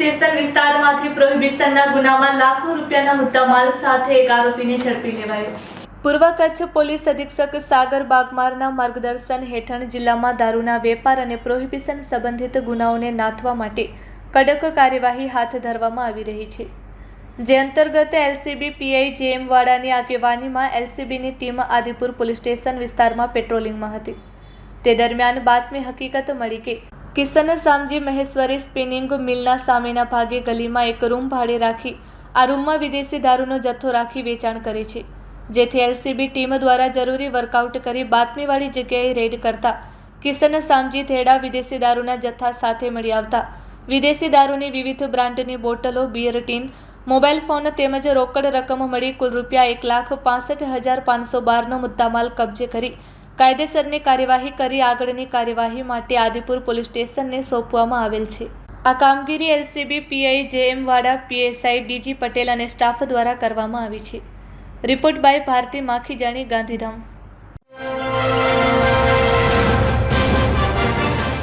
Station વિસ્તારમાંથી પ્રોહિબિશનના ગુનામાં લાખો રૂપિયાના મુદ્દામાલ સાથે એક આરોપીને ઝડપી લેવાયો। પૂર્વ કચ્છ પોલીસ અધિક્ષક સાગર બાગમારના માર્ગદર્શન હેઠળ જિલ્લામાં દારૂના વેપાર અને પ્રોહિબિશન સંબંધિત ગુનાઓને નાથવા માટે કડક કાર્યવાહી હાથ ધરવામાં આવી રહી છે, જે અંતર્ગત એલસીબી પીઆઈ જેએમ વાડાની આગેવાનીમાં એલસીબીની ટીમ આદિપુર પોલીસ સ્ટેશન વિસ્તારમાં પેટ્રોલિંગમાં હતી। તે દરમિયાન બાતમી હકીકત મળી કે કિશન સામજી મહેશ્વરી સ્પિનિંગ મિલના સામેના ભાગે ગલીમાં એક રૂમ ભાડે રાખી આ રૂમમાં વિદેશી દારૂનો જથ્થો રાખી વેચાણ કરે છે, જેથી એલસીબી ટીમ દ્વારા જરૂરી વર્કઆઉટ કરી બાતમીવાળી જગ્યાએ રેડ કરતા કિશન સામજી થેડા વિદેશી દારૂના જથ્થા સાથે મળી આવતા વિદેશી દારૂની વિવિધ બ્રાન્ડની બોટલો, બિયર ટીન, મોબાઈલ ફોન તેમજ રોકડ રકમ મળી કુલ રૂપિયા 1,65,512નો મુદ્દામાલ કબજે કરી કાયદેસરની કાર્યવાહી કરી આગળની કાર્યવાહી માટે આદિપુર પોલીસ સ્ટેશનને સોંપવામાં આવેલ છે। આ કામગીરી LCB PI JM Vada, PSI DG Patel અને સ્ટાફ દ્વારા કરવામાં આવી છે। Report by Bharti Makhijani, Gandhidham.